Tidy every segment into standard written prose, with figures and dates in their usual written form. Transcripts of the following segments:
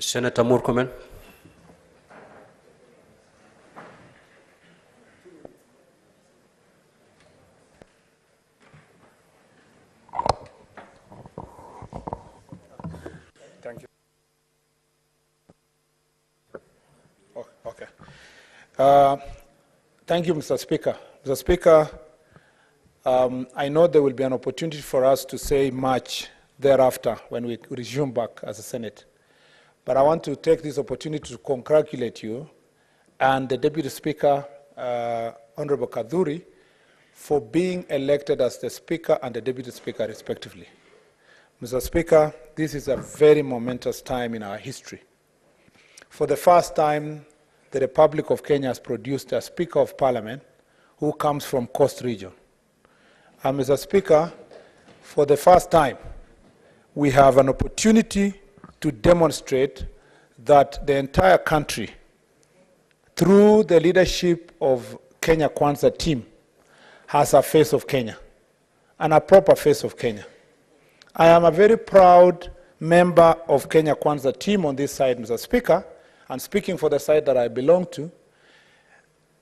Senator Murkomen. Thank you. Oh, okay. Thank you, Mr. Speaker. Mr. Speaker, I know there will be an opportunity for us to say much thereafter when we resume back as a Senate. But I want to take this opportunity to congratulate you and the Deputy Speaker, Honorable Kaduri, for being elected as the Speaker and the Deputy Speaker respectively. Mr. Speaker, this is a very momentous time in our history. For the first time, the Republic of Kenya has produced a Speaker of Parliament who comes from Coast Region. And Mr. Speaker, for the first time, we have an opportunity to demonstrate that the entire country, through the leadership of Kenya Kwanza team, has a face of Kenya, and a proper face of Kenya. I am a very proud member of Kenya Kwanza team on this side, Mr. Speaker, and speaking for the side that I belong to,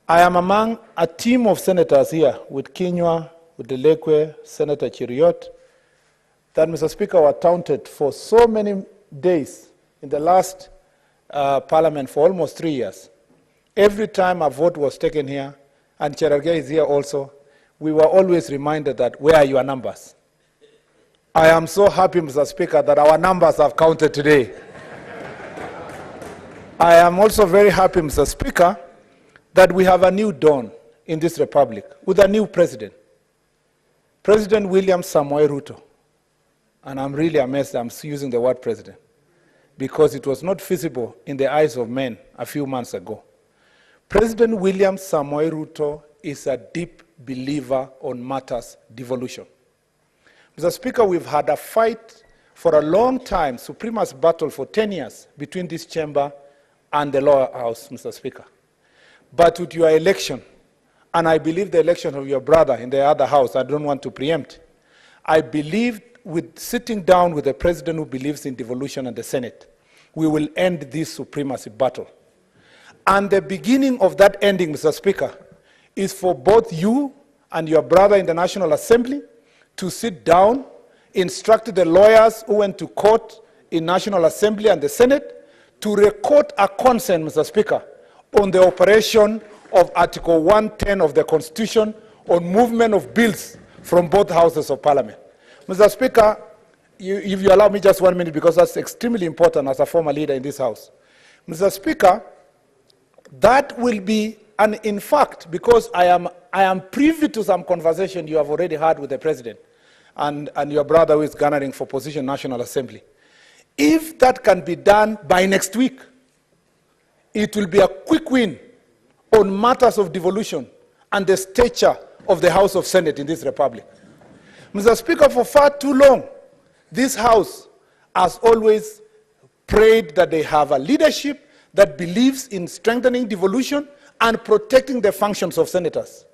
I am among a team of senators here with Kinyua, with Delekwe, Senator Chiriot, that, Mr. Speaker, were taunted for so many days in the last parliament for almost 3 years. Every time a vote was taken here, and Cherargei is here also, we were always reminded that, where are your numbers? I am so happy, Mr. Speaker, that our numbers have counted today. I am also very happy, Mr. Speaker, that we have a new dawn in this republic with a new president, President William Samoei Ruto. And I'm really amazed I'm using the word president, because it was not feasible in the eyes of men a few months ago. President William Samoei Ruto is a deep believer on matters devolution. Mr. Speaker, we've had a fight for a long time, supremacy battle for 10 years between this chamber and the lower house, Mr. Speaker. But with your election, and I believe the election of your brother in the other house, I don't want to preempt, I believe with sitting down with the president who believes in devolution and the Senate, we will end this supremacy battle. And the beginning of that ending, Mr. Speaker, is for both you and your brother in the National Assembly to sit down, instruct the lawyers who went to court in National Assembly and the Senate to record a consent, Mr. Speaker, on the operation of Article 110 of the Constitution on movement of bills from both houses of Parliament. Mr. Speaker, if you allow me just 1 minute, because that's extremely important as a former leader in this House. Mr. Speaker, that will be, and in fact, because I am privy to some conversation you have already had with the President and your brother who is garnering for position National Assembly. If that can be done by next week, it will be a quick win on matters of devolution and the stature of the House of Senate in this republic. Mr. Speaker, for far too long, this House has always prayed that they have a leadership that believes in strengthening devolution and protecting the functions of senators.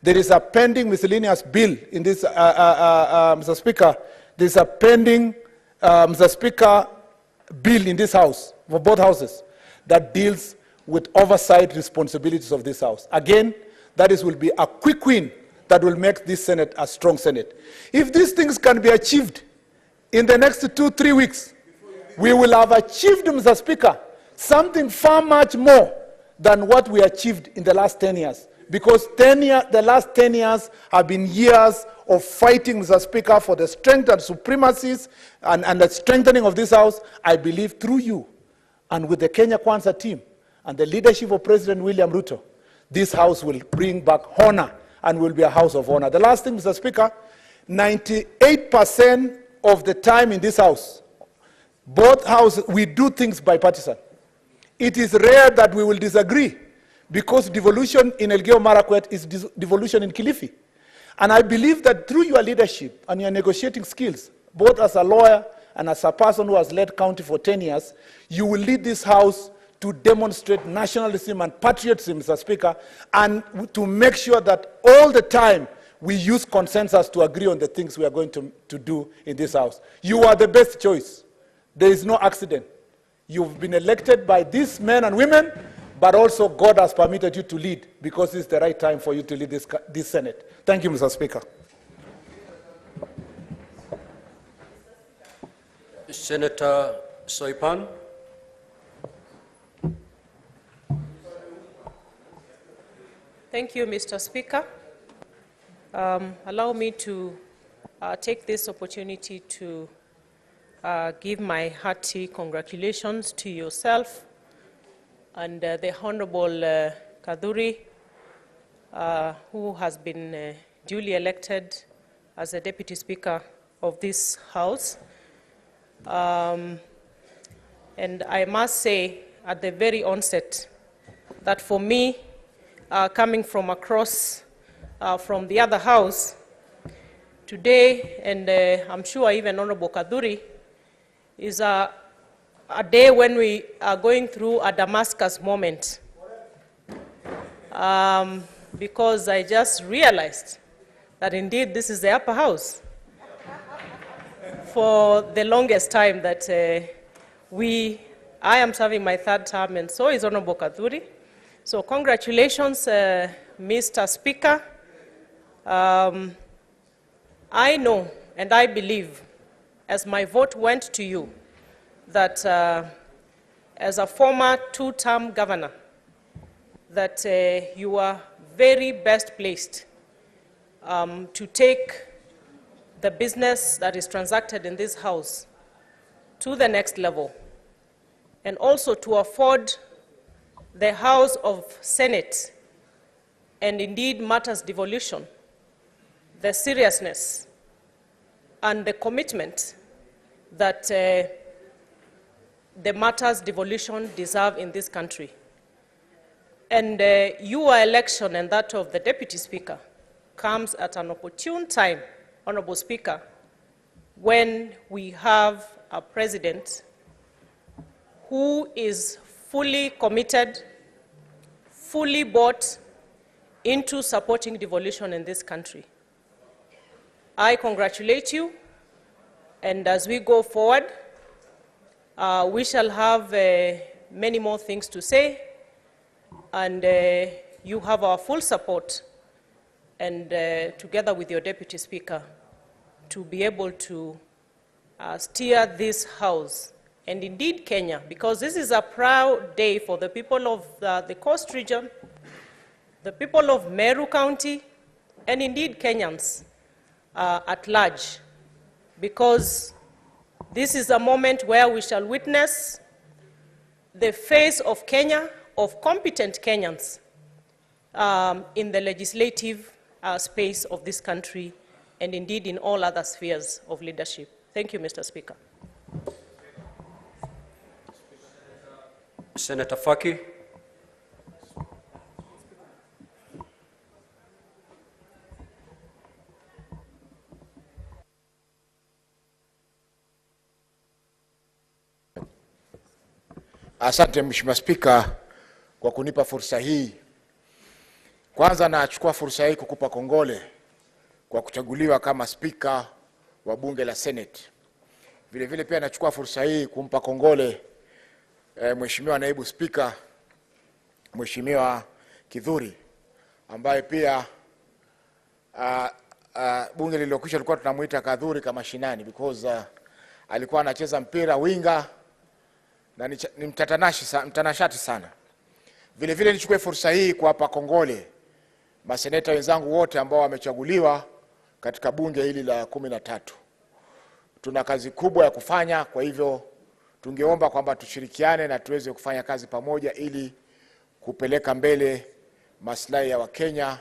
There is a pending miscellaneous bill in this, Mr. Speaker. There is a pending, Mr. Speaker, bill in this House, for both houses, that deals with oversight responsibilities of this House. Again, that will be a quick win that will make this Senate a strong Senate. If these things can be achieved in the next 2-3 weeks, we will have achieved, Mr. Speaker, something far much more than what we achieved in the last 10 years. Because the last 10 years have been years of fighting, Mr. Speaker, for the strength and supremacies and the strengthening of this House. I believe through you and with the Kenya Kwanza team and the leadership of President William Ruto, this House will bring back honor and will be a house of honor. The last thing, Mr. Speaker, 98% of the time in this House, both houses, we do things bipartisan. It is rare that we will disagree, because devolution in Elgeyo Marakwet is devolution in Kilifi. And I believe that through your leadership and your negotiating skills, both as a lawyer and as a person who has led county for 10 years, you will lead this House to demonstrate nationalism and patriotism, Mr. Speaker, and to make sure that all the time we use consensus to agree on the things we are going to do in this House. You are the best choice. There is no accident. You've been elected by these men and women, but also God has permitted you to lead because it's the right time for you to lead this Senate. Thank you, Mr. Speaker. Senator Soipan. Thank you, Mr. Speaker. Allow me to take this opportunity to give my hearty congratulations to yourself and the Honorable Kaduri, who has been duly elected as the Deputy Speaker of this House. And I must say at the very onset that for me, coming from across from the other House, today, and I'm sure even Honorable Kaduri, is a day when we are going through a Damascus moment. Because I just realized that indeed this is the upper house. For the longest time that I am serving my third term, and so is Honorable Kaduri. So congratulations, Mr. Speaker. I know and I believe, as my vote went to you, that as a former two-term governor, that you are very best placed to take the business that is transacted in this House to the next level, and also to afford the House of Senate, and indeed matters devolution, the seriousness and the commitment that the matters devolution deserve in this country. And your election and that of the Deputy Speaker comes at an opportune time, Honorable Speaker, when we have a president who is fully committed, fully bought into supporting devolution in this country. I congratulate you, and as we go forward, we shall have many more things to say, and you have our full support, and together with your Deputy Speaker, to be able to steer this House, and indeed Kenya, because this is a proud day for the people of the Coast region, the people of Meru County, and indeed Kenyans at large, because this is a moment where we shall witness the face of Kenya, of competent Kenyans in the legislative space of this country, and indeed in all other spheres of leadership. Thank you, Mr. Speaker. Senator Faki. Asante Mheshimiwa Spika kwa kunipa fursa hii. Kwanza nachukua fursa hii kukupa kongole kwa kuchaguliwa kama Spika wa Bunge la Senate. Vile vile pia nachukua fursa hii kumpa kongole Mheshimiwa Naibu Spika, Mheshimiwa Kidhuri, ambaye pia bunge lililokwisha tulikuwa tunamuita Kadhuri kama shinani because alikuwa anacheza mpira winga na ni mtanashati sana. Vile vile nichukue fursa hii kuwapa kongole maseneta wenzangu wote ambao wamechaguliwa katika bunge hili la 13. Tuna kazi kubwa ya kufanya, kwa hivyo tungeomba kwamba tushirikiane na tuweze kufanya kazi pamoja ili kupeleka mbele maslahi ya Wakenya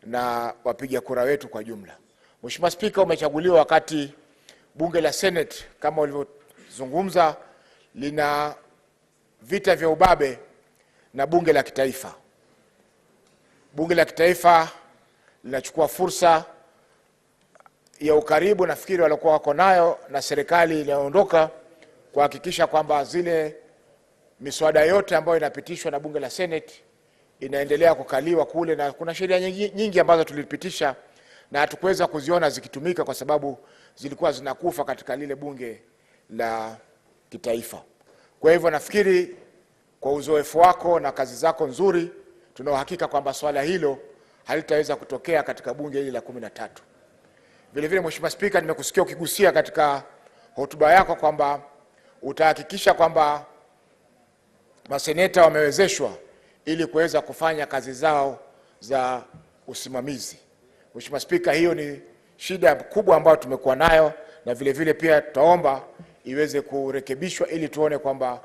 na wapiga kura wetu kwa jumla. Mheshimiwa Spika, umechaguliwa wakati bunge la Senate kama ulivyozungumza lina vita vya ubabe na bunge la kitaifa. Bunge la kitaifa linachukua fursa ya ukaribu nafikiri walikuwa wako nayo na serikali inayoondoka kuhakikisha kwamba zile miswada yote ambayo inapitishwa na bunge la Senate inaendelea kukaliwa kule, na kuna sheria nyingi ambazo tulipitisha na hatukuweza kuziona zikitumika kwa sababu zilikuwa zinakufa katika lile bunge la kitaifa. Kwa hivyo nafikiri kwa uzoefu wako na kazi zako nzuri, tuna uhakika kwamba swala hilo halitaweza kutokea katika bunge hili la 13. Vile vile Mheshimiwa Spika, nimekusikia ukigusia katika hotuba yako kwamba utahakikisha kwamba maseneta wamewezeshwa ili kuweza kufanya kazi zao za usimamizi. Mheshimiwa Spika, hiyo ni shida kubwa ambayo tumekuwa nayo, na vile vile pia tutaomba iweze kurekebishwa ili tuone kwamba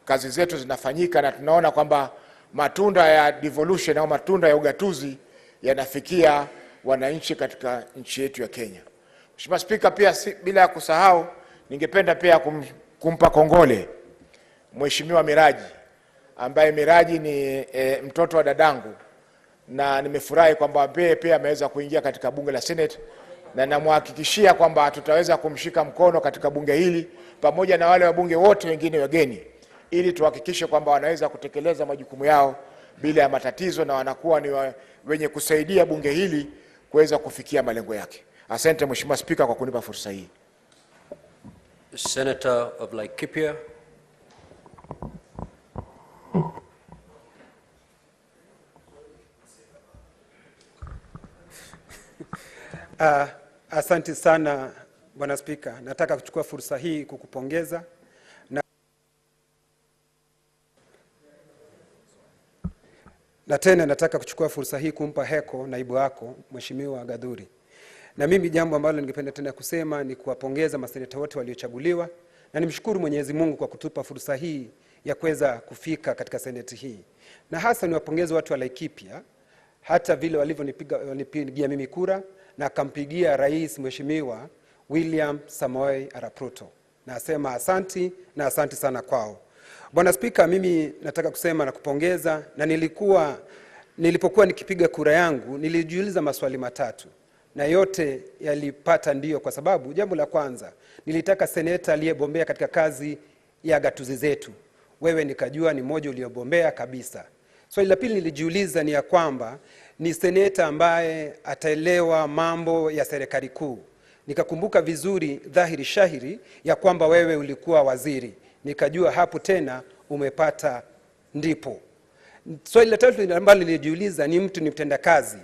kazi zetu zinafanyika na tunaona kwamba matunda ya devolution au matunda ya ugatuzi yanafikia wananchi katika nchi yetu ya Kenya. Mheshimiwa Spika, pia bila ya kusahau, ningependa pia kumpa kongole Mheshimiwa Miraji, ambaye Miraji ni mtoto wa dadangu, na nimefurahi kwamba pia ameweza kuingia katika bunge la Senate, na namhakikishia kwamba tutaweza kumshika mkono katika bunge hili pamoja na wale wabunge wote wengine wageni, ili tuhakikishe kwamba wanaweza kutekeleza majukumu yao bila ya matatizo na wanakuwa ni wenye kusaidia bunge hili kuweza kufikia malengo yake. Asante Mheshimiwa Spika kwa kunipa fursa hii. Senator of Laikipia. Asante sana Bwana Spika. Nataka kuchukua fursa hii kukupongeza na tena nataka kuchukua fursa hii kumpa heko naibu wako Mheshimiwa Gathuri. Na mimi jambo ambalo ningependa tena kusema ni kuwapongeza maseneta wote waliochaguliwa, na nimshukuru Mwenyezi Mungu kwa kutupa fursa hii ya kuweza kufika katika seneti hii. Na hasa niwapongeze watu wa Laikipia, hata vile walivyonipigia mimi kura na akampigia Rais Mheshimiwa William Samoei Arap Ruto. Nasema asanti na asanti sana kwao. Bwana Spika, mimi nataka kusema na kupongeza, na nilipokuwa nikipiga kura yangu nilijiuliza maswali matatu, na yote yalipata ndio, kwa sababu jambo la kwanza nilitaka seneta aliyebombea katika kazi ya gatuzi zetu. Wewe nikajua ni mmoja uliobombea kabisa. Swali la pili nilijiuliza ni ya kwamba ni seneta ambaye ataelewa mambo ya serikali kuu. Nikakumbuka vizuri dhahiri shahiri ya kwamba wewe ulikuwa waziri. Nikajua hapo tena umepata ndipo. Swali la tatu ambalo nilijiuliza ni mtu ni mtendakazi,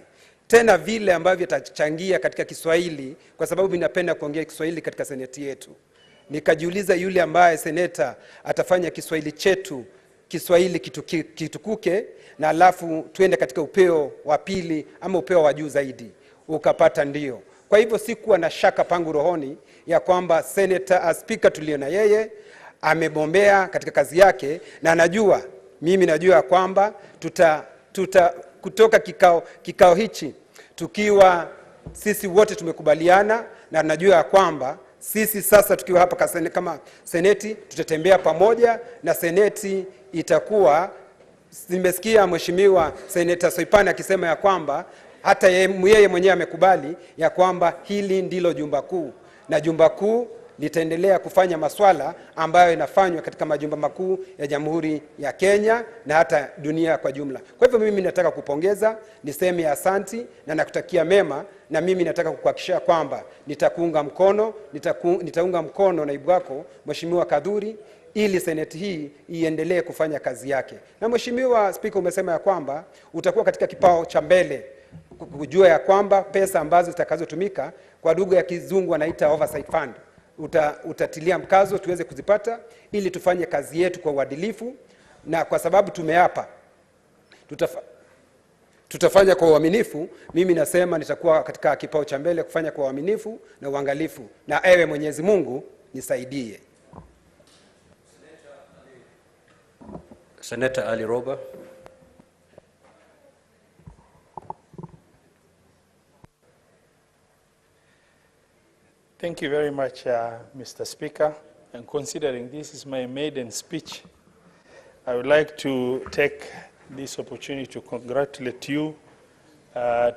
tena vile ambavyo atachangia katika Kiswahili, kwa sababu ninapenda kuongea Kiswahili katika seneti yetu. Nikajiuliza yule ambaye seneta atafanya Kiswahili chetu Kiswahili kitukuke, na alafu tuende katika upeo wa pili ama upeo wa juu zaidi. Ukapata ndio. Kwa hivyo sikuwa na shaka pangu rohoni ya kwamba speaker tuliona yeye amebombea katika kazi yake, na mimi najua kwamba kutoka kikao hichi tukiwa sisi wote tumekubaliana, na najua kwamba sisi sasa tukiwa hapa kama seneti tutatembea pamoja, na seneti itakuwa, nimesikia Mheshimiwa Senator Soipan akisema ya kwamba hata yeye mwenyewe amekubali ya kwamba hili ndilo jumba kuu, na jumba kuu litaendelea kufanya maswala ambayo inafanywa katika majumba makuu ya Jamhuri ya Kenya na hata dunia kwa jumla. Kwa hivyo mimi nataka kupongeza, niseme asanti na nakutakia mema, na mimi nataka kukuhakikishia kwamba nitaunga mkono naibu wako Mheshimiwa Gathuri ili seneti hii iendelee kufanya kazi yake. Na Mheshimiwa Spika, umesema ya kwamba utakuwa katika kipao cha mbele kujua ya kwamba pesa ambazo zitakazotumika, kwa lugha ya kizungu wanaita oversight fund, utatilia mkazo tuweze kuzipata ili tufanye kazi yetu kwa uadilifu, na kwa sababu tumeapa tutafanya kwa uaminifu. Mimi nasema nitakuwa katika kipao cha mbele kufanya kwa uaminifu na uangalifu, na ewe Mwenyezi Mungu nisaidie. Senator Ali Roba. Thank you very much, Mr. Speaker. And considering this is my maiden speech, I would like to take this opportunity to congratulate you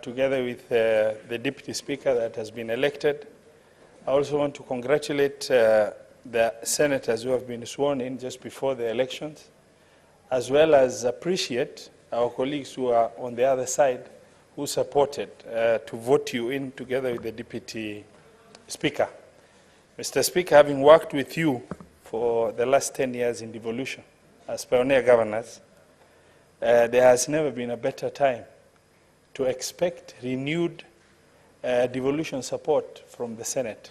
together with the Deputy Speaker that has been elected. I also want to congratulate the senators who have been sworn in just before the elections, as well as appreciate our colleagues who are on the other side who supported to vote you in together with the Deputy Speaker. Mr. Speaker, having worked with you for the last 10 years in devolution as pioneer governors, there has never been a better time to expect renewed devolution support from the Senate.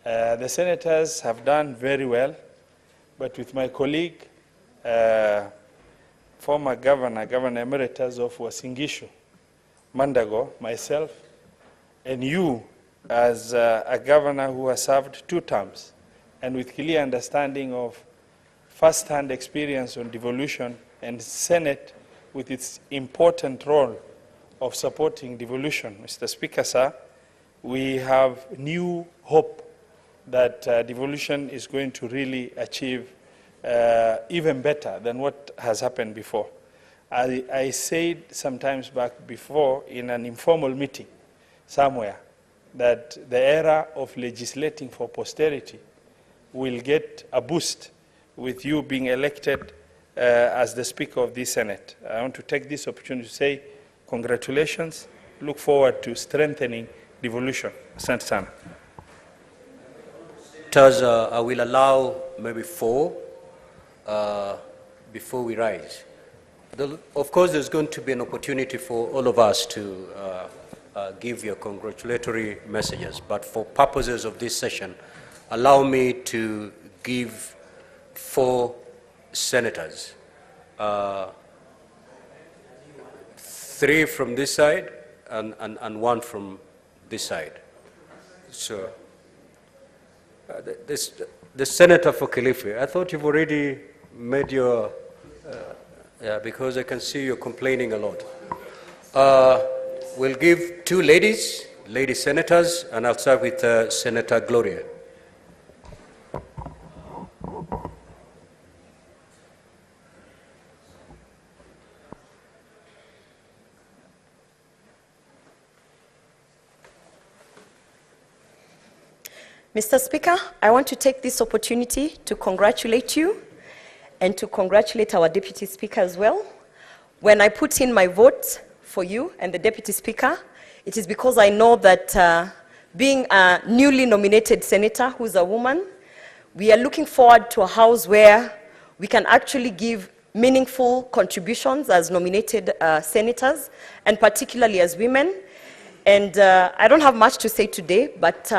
The senators have done very well, but with my colleague, former Governor Emeritus of Uasin Gishu, Mandago, myself, and you as a governor who has served 2 terms, and with clear understanding of first-hand experience on devolution, and Senate with its important role of supporting devolution. Mr. Speaker, sir, we have new hope that devolution is going to really achieve even better than what has happened before. I said sometimes back before in an informal meeting somewhere that the era of legislating for posterity will get a boost with you being elected as the Speaker of the Senate. I want to take this opportunity to say congratulations. Look forward to strengthening devolution. Asante sana. I will allow maybe 4 before we rise. Of course, there's going to be an opportunity for all of us to give your congratulatory messages, but for purposes of this session, allow me to give 4 senators, 3 from this side and 1 from this side. So, the senator for Kilifi, I thought you've already made your, yeah, because I can see you're complaining a lot. We'll give 2 lady senators, and I'll start with Senator Gloria. Mr. Speaker, I want to take this opportunity to congratulate you and to congratulate our Deputy Speaker as well. When I put in my vote for you and the Deputy Speaker, it is because I know that being a newly nominated senator who's a woman, we are looking forward to a house where we can actually give meaningful contributions as nominated senators, and particularly as women. And I don't have much to say today, but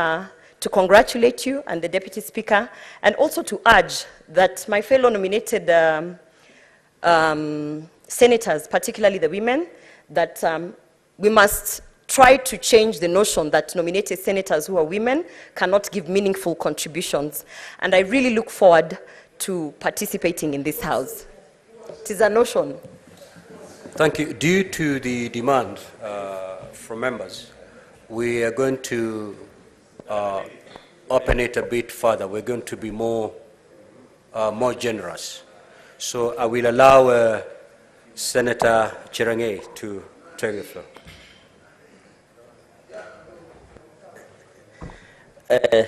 to congratulate you and the Deputy Speaker, and also to urge that my fellow nominated senators, particularly the women, that we must try to change the notion that nominated senators who are women cannot give meaningful contributions. And I really look forward to participating in this House. It is a notion. Thank you. Due to the demand from members, we are going to open it a bit further. We're going to be more generous. So I will allow Senator Chirange to take the floor.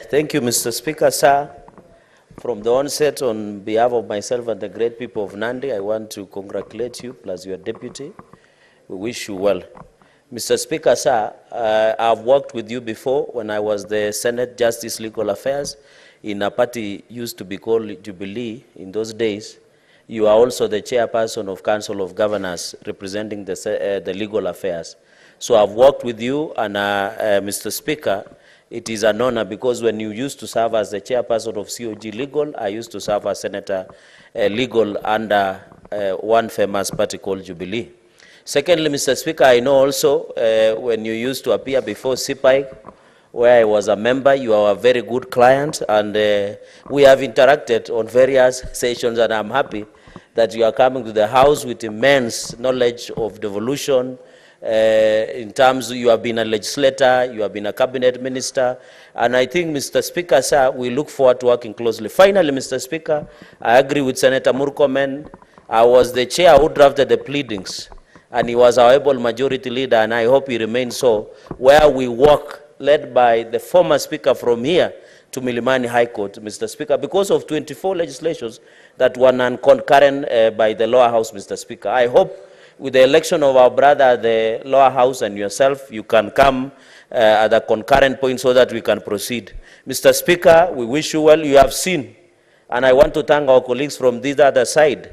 Thank you, Mr. Speaker, sir. From the onset, on behalf of myself and the great people of Nandi, I want to congratulate you, plus your deputy. We wish you well. Mr. Speaker, sir, I've worked with you before when I was the Senate Justice Legal Affairs in a party used to be called Jubilee in those days. You are also the chairperson of Council of Governors representing the legal affairs. So I've worked with you, and Mr. Speaker, it is an honor because when you used to serve as the chairperson of COG Legal, I used to serve as Senator Legal under one famous party called Jubilee. Secondly, Mr. Speaker, I know also when you used to appear before CPIC, where I was a member, you are a very good client, and we have interacted on various sessions, and I'm happy that you are coming to the House with immense knowledge of devolution. In terms, you have been a legislator, you have been a cabinet minister, and I think, Mr. Speaker, sir, we look forward to working closely. Finally, Mr. Speaker, I agree with Senator Murkomen. I was the chair who drafted the pleadings, and he was our able majority leader, and I hope he remains so, where we work, led by the former speaker from here to Milimani High Court, Mr. Speaker, because of 24 legislations that were non-concurrent by the lower house, Mr. Speaker. I hope with the election of our brother, the lower house, and yourself, you can come at a concurrent point so that we can proceed. Mr. Speaker, we wish you well. You have seen And I want to thank our colleagues from this other side.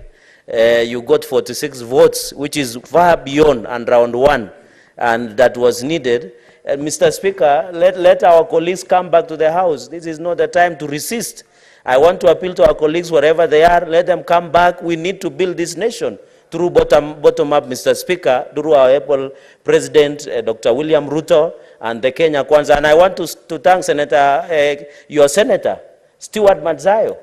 You got 46 votes, which is far beyond and round one, and that was needed. Mr. Speaker, let our colleagues come back to the House. This is not the time to resist. I want to appeal to our colleagues wherever they are. Let them come back. We need to build this nation through bottom up, Mr. Speaker, through our able President, Dr. William Ruto, and the Kenya Kwanza. And I want to thank Senator, your Senator, Stuart Madzayo.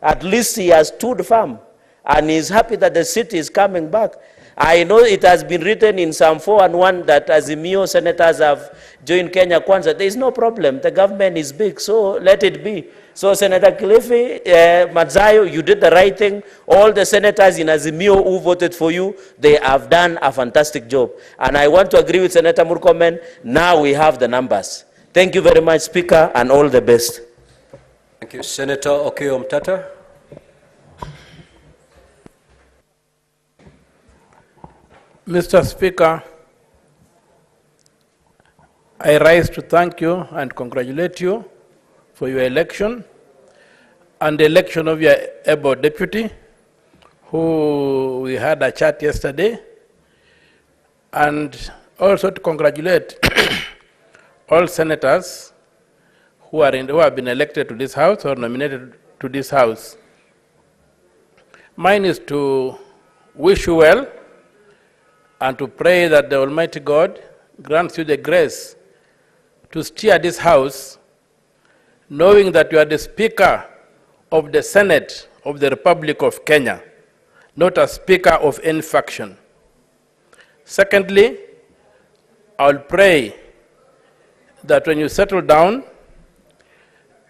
At least he has stood firm, and he is happy that the city is coming back. I know it has been written in Psalm 4:1 that Azimio senators have joined Kenya Kwanza. There is no problem. The government is big, so let it be. So Senator Kilifi, Madzayo, you did the right thing. All the senators in Azimio who voted for you, they have done a fantastic job. And I want to agree with Senator Murkomen. Now we have the numbers. Thank you very much, Speaker, and all the best. Thank you. Senator Okiya Omtata. Mr. Speaker, I rise to thank you and congratulate you for your election and the election of your able deputy, who we had a chat yesterday, and also to congratulate all senators who have been elected to this House or nominated to this House. Mine is to wish you well and to pray that the Almighty God grants you the grace to steer this House, knowing that you are the Speaker of the Senate of the Republic of Kenya, not a Speaker of any faction. Secondly, I'll pray that when you settle down,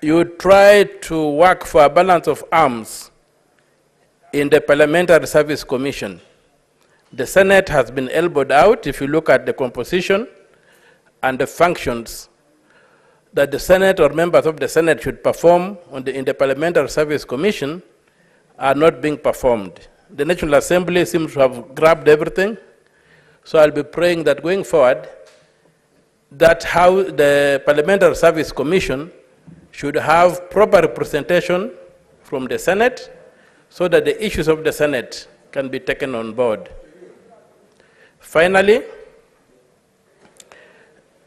you try to work for a balance of arms in the Parliamentary Service Commission. The Senate has been elbowed out. If you look at the composition and the functions that the Senate or members of the Senate should perform in the Parliamentary Service Commission are not being performed. The National Assembly seems to have grabbed everything. So I'll be praying that going forward, that how the Parliamentary Service Commission should have proper representation from the Senate so that the issues of the Senate can be taken on board. Finally,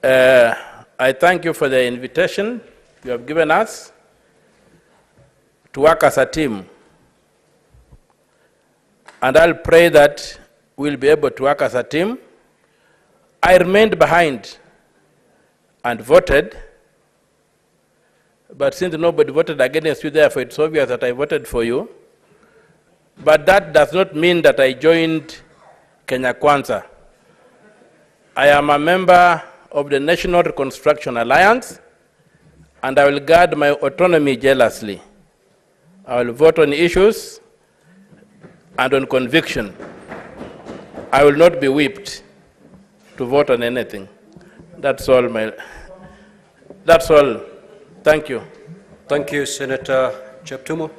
I thank you for the invitation you have given us to work as a team. And I'll pray that we'll be able to work as a team. I remained behind and voted, but since nobody voted against you, therefore it's obvious that I voted for you. But that does not mean that I joined Kenya Kwanza. I am a member of the National Reconstruction Alliance, and I will guard my autonomy jealously. I will vote on issues and on conviction. I will not be whipped to vote on anything. That's all. That's all. Thank you. Thank you, Senator Cheptumo.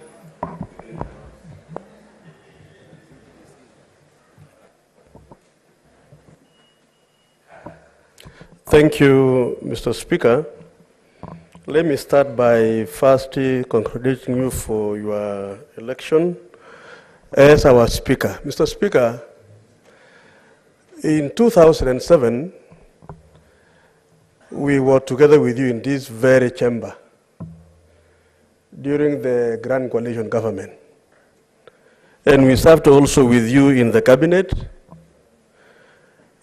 Thank you, Mr. Speaker. Let me start by first congratulating you for your election as our Speaker. Mr. Speaker, in 2007, we were together with you in this very chamber during the Grand Coalition government. And we served also with you in the cabinet.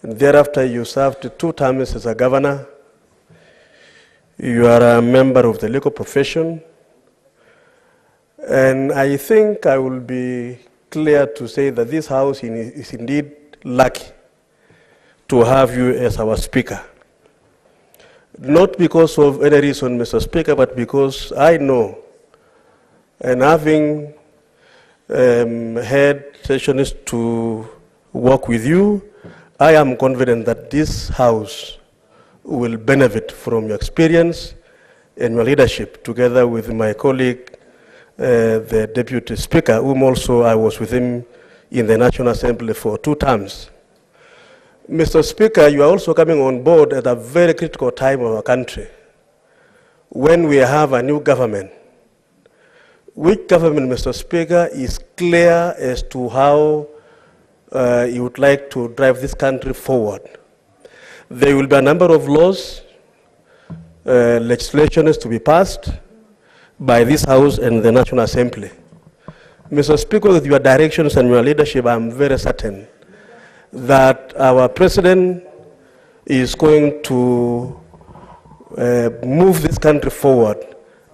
And thereafter, you served 2 terms as a governor. You are a member of the legal profession. And I think I will be clear to say that this House is indeed lucky to have you as our Speaker. Not because of any reason, Mr. Speaker, but because I know, and having had sessions to work with you, I am confident that this House will benefit from your experience and your leadership, together with my colleague, the Deputy Speaker, whom also I was with him in the National Assembly for 2 terms. Mr. Speaker, you are also coming on board at a very critical time of our country, when we have a new government, which government, Mr. Speaker, is clear as to how you would like to drive this country forward. There will be a number of laws, legislation is to be passed by this House and the National Assembly. Mr. Speaker, with your directions and your leadership, I'm very certain that our President is going to move this country forward,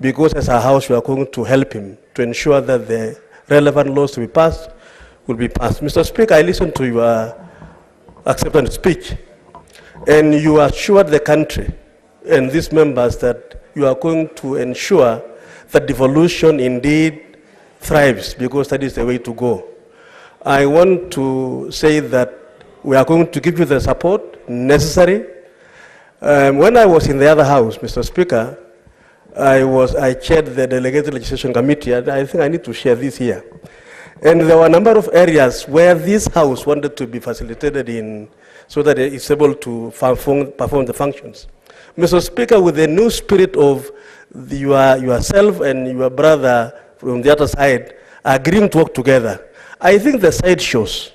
because as a House we are going to help him to ensure that the relevant laws to be passed will be passed. Mr. Speaker, I listened to your acceptance speech, and you assured the country and these members that you are going to ensure that devolution indeed thrives, because that is the way to go. I want to say that we are going to give you the support necessary. When I was in the other House, Mr. Speaker, I chaired the Delegated Legislation Committee, and I think I need to share this here. And there were a number of areas where this House wanted to be facilitated in, so that it's able to perform the functions. Mr. Speaker, with the new spirit of yourself and your brother from the other side agreeing to work together, I think the side shows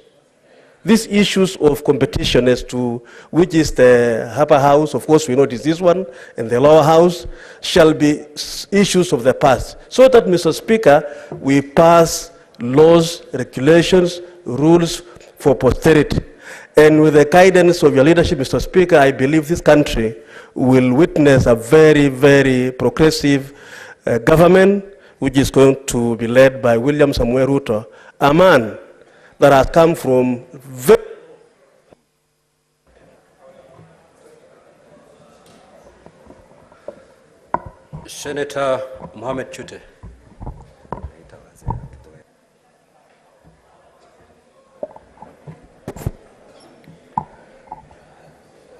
these issues of competition as to which is the upper house, of course we know it is this one, and the lower house, shall be issues of the past. So that, Mr. Speaker, we pass laws, regulations, rules for posterity. And with the guidance of your leadership, Mr. Speaker, I believe this country will witness a very, very progressive government, which is going to be led by William Samuel Ruto, a man that has come from very Senator Mohamed Chute.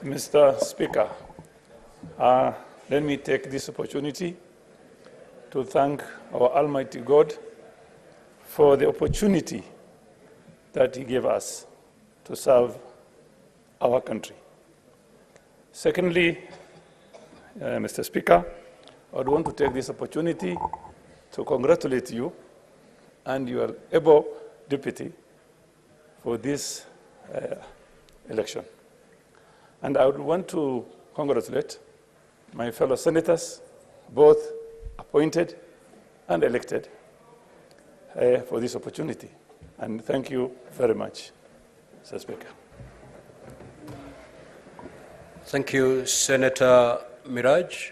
Mr. Speaker, let me take this opportunity to thank our Almighty God for the opportunity that He gave us to serve our country. Secondly, Mr. Speaker, I would want to take this opportunity to congratulate you and your able deputy for this election. And I would want to congratulate my fellow senators, both appointed and elected, for this opportunity. And thank you very much, Mr. Speaker. Thank you, Senator Miraj.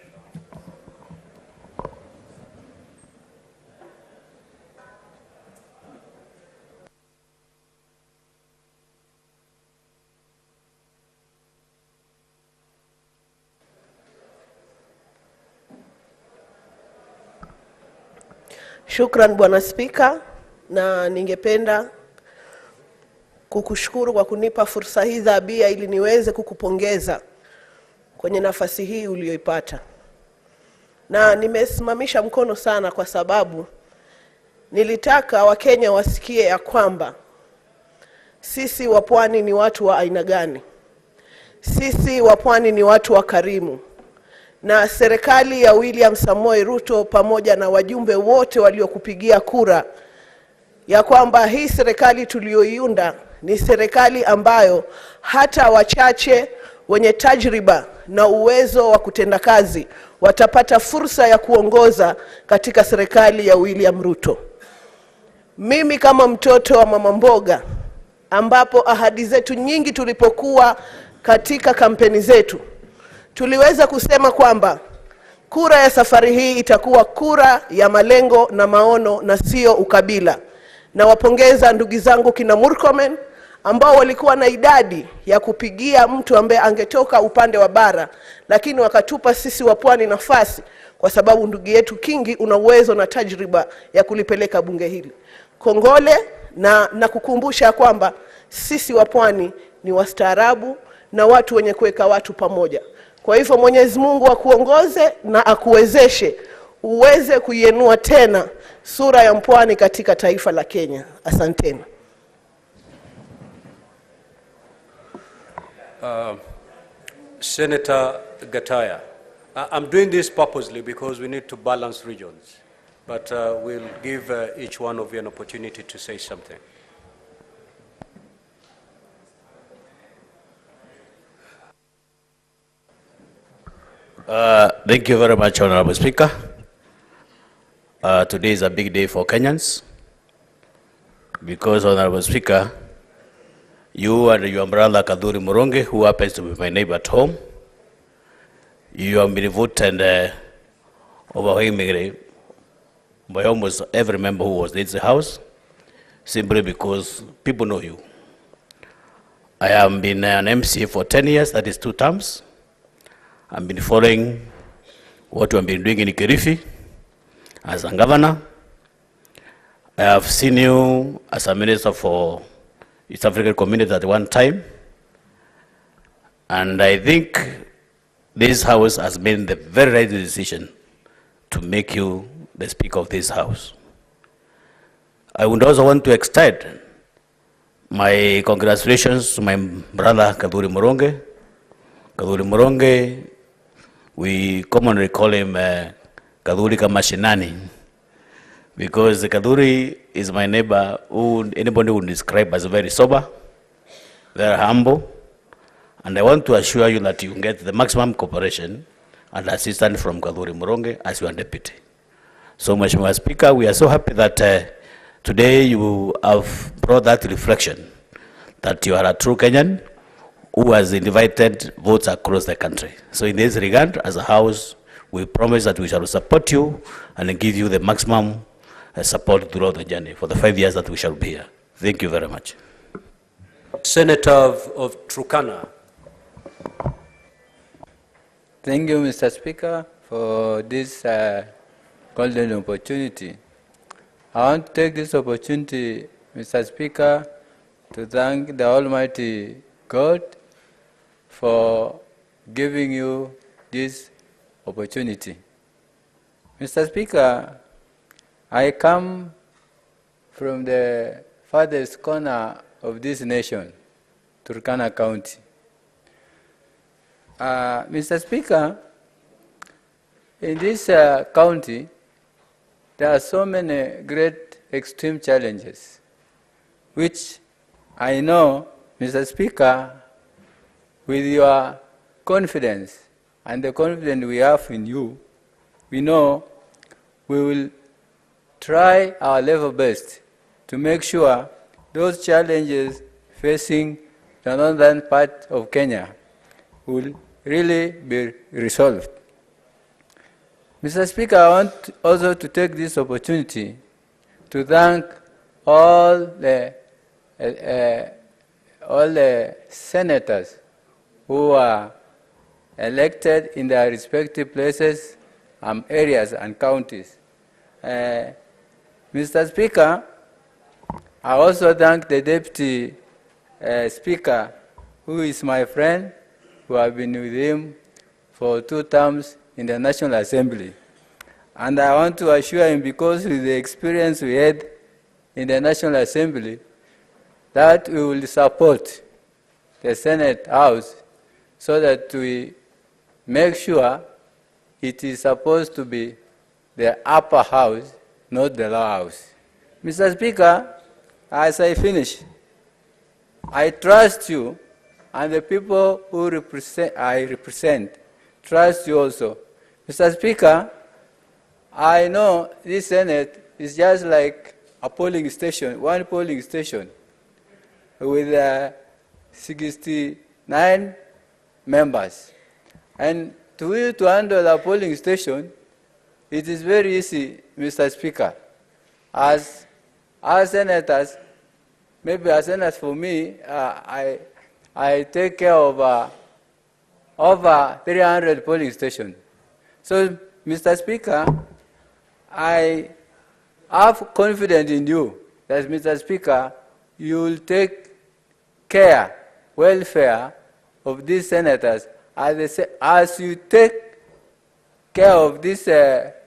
Shukran Bwana Spika, na ningependa kukushukuru kwa kunipa fursa hii dhabia ili niweze kukupongeza kwenye nafasi hii uliyoipata. Na nimesimamisha mkono sana kwa sababu nilitaka Wakenya wasikie ya kwamba sisi wa Pwani ni watu wa aina gani. Sisi wa Pwani ni watu wa karimu. Na serikali ya William Samoei Ruto pamoja na wajumbe wote waliokupigia kura ya kwamba hii serikali tulioiunda ni serikali ambayo hata wachache wenye tajriba na uwezo wa kutenda kazi watapata fursa ya kuongoza katika serikali ya William Ruto. Mimi kama mtoto wa mama mboga, ambapo ahadi zetu nyingi tulipokuwa katika kampeni zetu, tuliweza kusema kwamba kura ya safari hii itakuwa kura ya malengo na maono na sio ukabila. Na wapongeza ndugu zangu kina Murkomen ambao walikuwa na idadi ya kupigia mtu ambaye angetoka upande wa bara, lakini wakatupa sisi wa Pwani nafasi kwa sababu ndugu yetu Kingi una uwezo na tajriba ya kulipeleka bunge hili. Kongole na kukumbusha kwamba sisi wa Pwani ni wastaarabu na watu wenye kuweka watu pamoja. Kwa hivyo Mwenyezi Mungu akuongoze na akuwezeshe uweze kuienua tena sura ya Mpwani katika taifa la Kenya. Asanteni. Senator Gataya, I'm doing this purposely because we need to balance regions. but we'll give each one of you an opportunity to say something. Thank you very much, Honorable Speaker. Today is a big day for Kenyans because, Honorable Speaker, you and your brother Kaduri Muronge, who happens to be my neighbor at home, you have been voted overwhelmingly by almost every member who was in the House, simply because people know you. I have been an MC for 10 years, that is 2 terms. I've been following what you have been doing in Kirifi as a governor. I have seen you as a minister for East African community at one time. And I think this House has made the very right decision to make you the Speaker of this House. I would also want to extend my congratulations to my brother Kaduri Muronge. Kaduri Muronge, we commonly call him Kaduri Kamashinani, because Kaduri is my neighbor who anybody would describe as very sober, very humble, and I want to assure you that you get the maximum cooperation and assistance from Kaduri Muronge as your deputy. So, Mheshimiwa Speaker, we are so happy that today you have brought that reflection that you are a true Kenyan who has invited votes across the country. So in this regard, as a House, we promise that we shall support you and give you the maximum support throughout the journey for the 5 years that we shall be here. Thank you very much. Senator of Turkana. Thank you, Mr. Speaker, for this golden opportunity. I want to take this opportunity, Mr. Speaker, to thank the Almighty God for giving you this opportunity. Mr. Speaker, I come from the farthest corner of this nation, Turkana County. Mr. Speaker, in this county, there are so many great extreme challenges, which I know, Mr. Speaker, with your confidence and the confidence we have in you, we know we will try our level best to make sure those challenges facing the northern part of Kenya will really be resolved. Mr. Speaker, I want also to take this opportunity to thank all the senators who are elected in their respective places, areas and counties. Mr. Speaker, I also thank the Deputy Speaker, who is my friend, who have been with him for 2 terms in the National Assembly. And I want to assure him, because of the experience we had in the National Assembly, that we will support the Senate House so that we make sure it is supposed to be the upper house, not the lower house. Mr. Speaker, as I finish, I trust you, and the people who I represent trust you also. Mr. Speaker, I know this Senate is just like a polling station, one polling station, with 69 members. And to you to handle a polling station, it is very easy, Mr. Speaker. As senators, maybe as senators for me, I take care of over 300 polling stations. So, Mr. Speaker, I have confidence in you that, Mr. Speaker, you will take care, welfare of these senators as you take care of this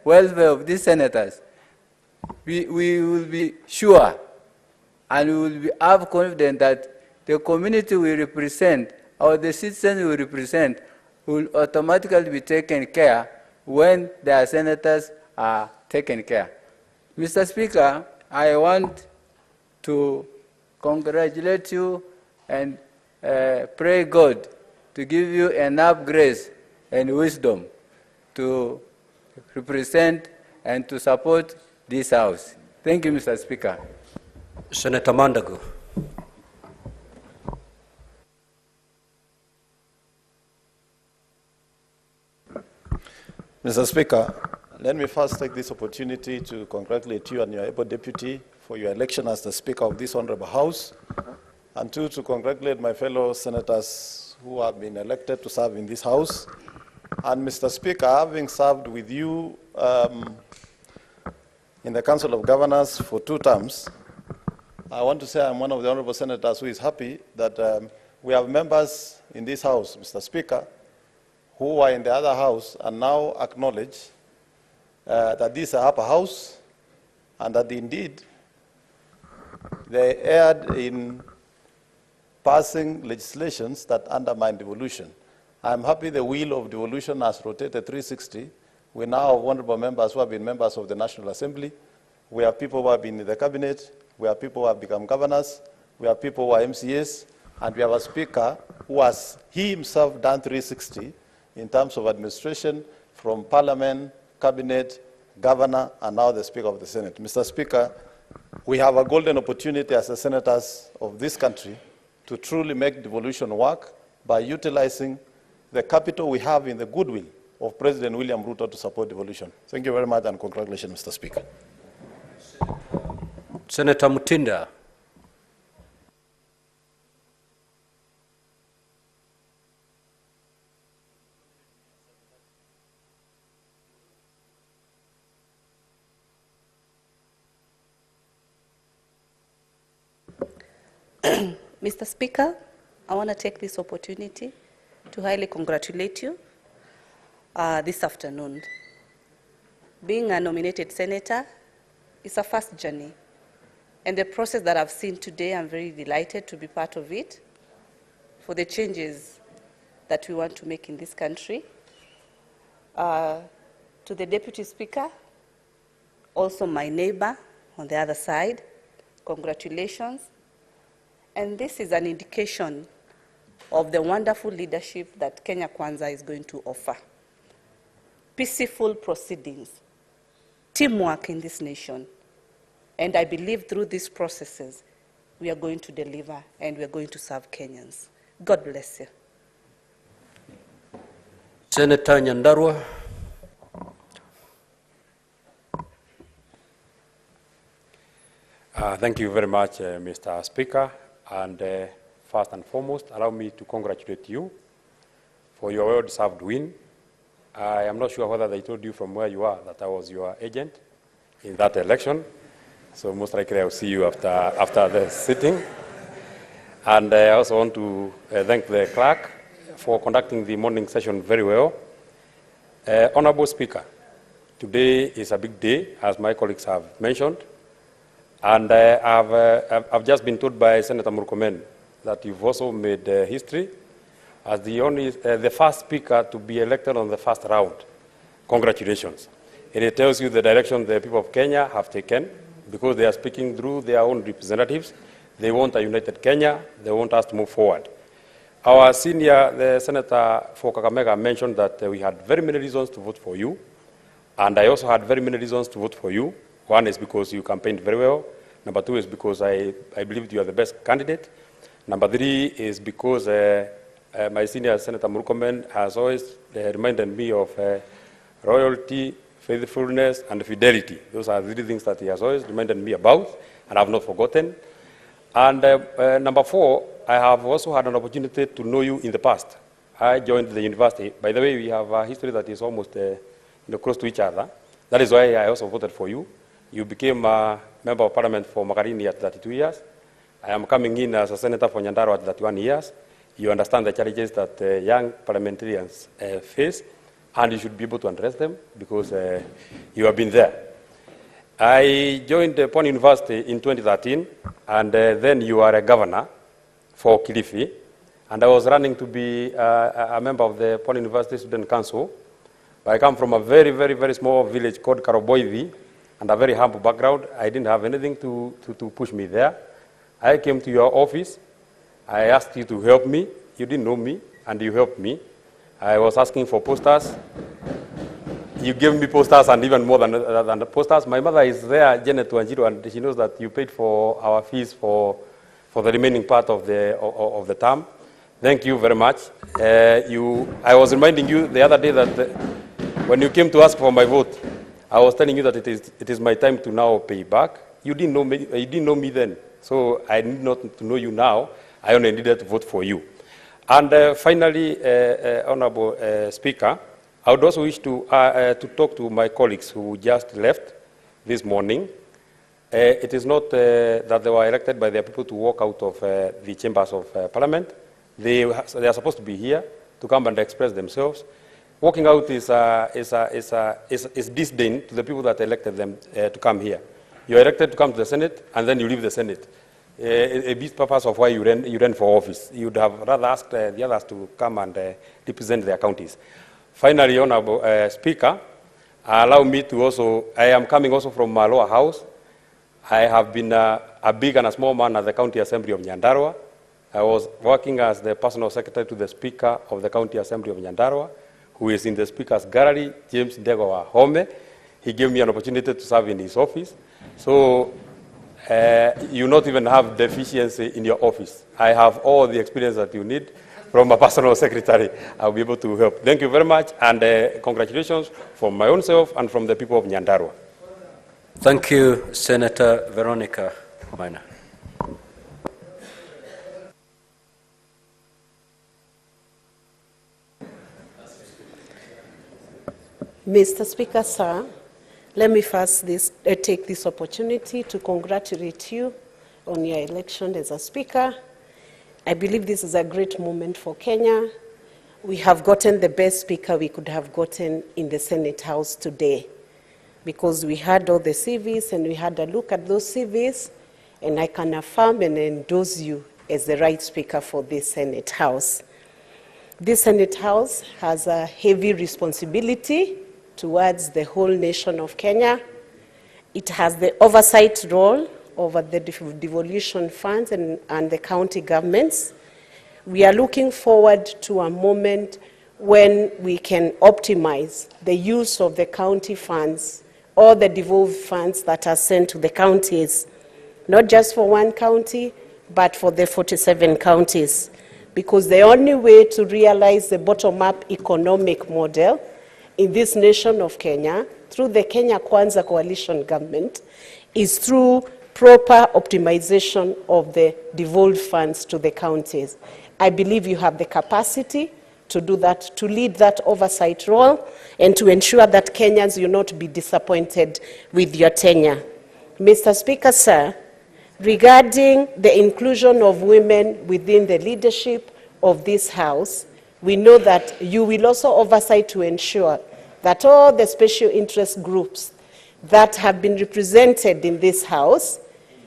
welfare of these senators. We will be sure and we will have confidence that the community we represent or the citizens we represent will automatically be taken care when their senators are taken care. Mr. Speaker, I want to congratulate you and pray God to give you enough grace and wisdom to represent and to support this House. Thank you, Mr. Speaker. Senator Mandago. Mr. Speaker, let me first take this opportunity to congratulate you and your able deputy for your election as the Speaker of this Honorable House, and two, to congratulate my fellow senators who have been elected to serve in this House. And Mr. Speaker, having served with you in the Council of Governors for 2 terms, I want to say I'm one of the honorable senators who is happy that we have members in this House, Mr. Speaker, who are in the other House and now acknowledge that this is a upper House and that indeed they erred in passing legislations that undermine devolution. I'm happy the wheel of devolution has rotated 360. We now have honorable members who have been members of the National Assembly. We have people who have been in the cabinet. We have people who have become governors. We have people who are MCAs. And we have a speaker who has he himself done 360 in terms of administration from parliament, cabinet, governor, and now the Speaker of the Senate. Mr. Speaker, we have a golden opportunity as the senators of this country to truly make devolution work by utilizing the capital we have in the goodwill of President William Ruto to support devolution. Thank you very much and congratulations, Mr. Speaker. Senator Mutinda. Mr. Speaker, I want to take this opportunity to highly congratulate you this afternoon. Being a nominated senator is a first journey, and the process that I've seen today, I'm very delighted to be part of it for the changes that we want to make in this country. To the Deputy Speaker, also my neighbor on the other side, congratulations. And this is an indication of the wonderful leadership that Kenya Kwanza is going to offer. Peaceful proceedings, teamwork in this nation. And I believe through these processes, we are going to deliver and we are going to serve Kenyans. God bless you. Senator Nyandarua. Thank you very much, Mr. Speaker. And first and foremost, allow me to congratulate you for your well-deserved win. I am not sure whether they told you from where you are that I was your agent in that election. So most likely I will see you after the sitting. And I also want to thank the clerk for conducting the morning session very well. Honorable Speaker, today is a big day, as my colleagues have mentioned. And I've just been told by Senator Murkomen that you've also made history as the first speaker to be elected on the first round. Congratulations. And it tells you the direction the people of Kenya have taken, because they are speaking through their own representatives. They want a united Kenya. They want us to move forward. Our senior, the Senator for Kakamega, mentioned that we had very many reasons to vote for you. And I also had very many reasons to vote for you. One is because you campaigned very well. Number 2 is because I believe you are the best candidate. Number 3 is because my senior Senator Murkomen has always reminded me of loyalty, faithfulness, and fidelity. Those are the 3 things that he has always reminded me about, and I have not forgotten. And number 4, I have also had an opportunity to know you in the past. I joined the university. By the way, we have a history that is almost close to each other. That is why I also voted for you. You became a member of parliament for Magarini at 32 years. I am coming in as a senator for Nyandarua at 31 years. You understand the challenges that young parliamentarians face, and you should be able to address them because you have been there. I joined Pwani University in 2013, and then you are a governor for Kilifi, and I was running to be a member of the Pwani University Student Council. I come from a very, very, very small village called Karoboivi, and a very humble background. I didn't have anything to push me there. I came to your office. I asked you to help me. You didn't know me, and you helped me. I was asking for posters. You gave me posters and even more than the posters. My mother is there, Janet Wanjiru, and she knows that you paid for our fees for the remaining part of the term. Thank you very much. I was reminding you the other day that when you came to ask for my vote, I was telling you that it is my time to now pay back. You didn't know me then, so I need not to know you now. I only needed to vote for you. And finally, Honorable Speaker, I would also wish to talk to my colleagues who just left this morning. It is not that they were elected by their people to walk out of the chambers of Parliament. They are supposed to be here to come and express themselves. Walking out is disdain to the people that elected them to come here. You are elected to come to the Senate, and then you leave the Senate. A big purpose of why you ran for office. You would have rather asked the others to come and represent their counties. Finally, Honorable Speaker, allow me to also, I am coming also from my lower house. I have been a big and a small man at the County Assembly of Nyandarua. I was working as the personal secretary to the Speaker of the County Assembly of Nyandarua, who is in the Speaker's gallery, James Ndegowa Home. He gave me an opportunity to serve in his office. So you not even have deficiency in your office. I have all the experience that you need from a personal secretary. I'll be able to help. Thank you very much, and congratulations from my own self and from the people of Nyandarua. Thank you, Senator Veronica Maina. Mr. Speaker, sir, let me first take this opportunity to congratulate you on your election as a Speaker. I believe this is a great moment for Kenya. We have gotten the best Speaker we could have gotten in the Senate House today, because we had all the CVs and we had a look at those CVs, and I can affirm and endorse you as the right Speaker for this Senate House. This Senate House has a heavy responsibility towards the whole nation of Kenya. It has the oversight role over the devolution funds and the county governments. We are looking forward to a moment when we can optimize the use of the county funds or the devolved funds that are sent to the counties, not just for one county, but for the 47 counties. Because the only way to realize the bottom-up economic model in this nation of Kenya, through the Kenya Kwanza coalition government, is through proper optimization of the devolved funds to the counties. I believe you have the capacity to do that, to lead that oversight role, and to ensure that Kenyans will not be disappointed with your tenure. Mr. Speaker, sir, regarding the inclusion of women within the leadership of this House, we know that you will also oversight to ensure that all the special interest groups that have been represented in this House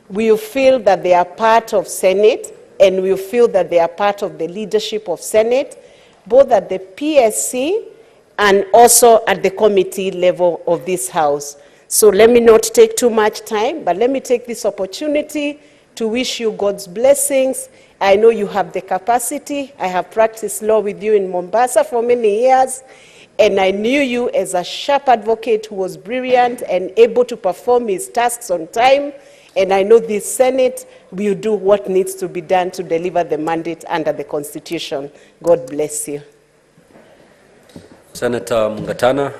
will feel that they are part of Senate and will feel that they are part of the leadership of Senate, both at the PSC and also at the committee level of this House. So let me not take too much time, but let me take this opportunity to wish you God's blessings. I know you have the capacity. I have practiced law with you in Mombasa for many years, and I knew you as a sharp advocate who was brilliant and able to perform his tasks on time. And I know this Senate will do what needs to be done to deliver the mandate under the Constitution. God bless you. Senator Mungatana.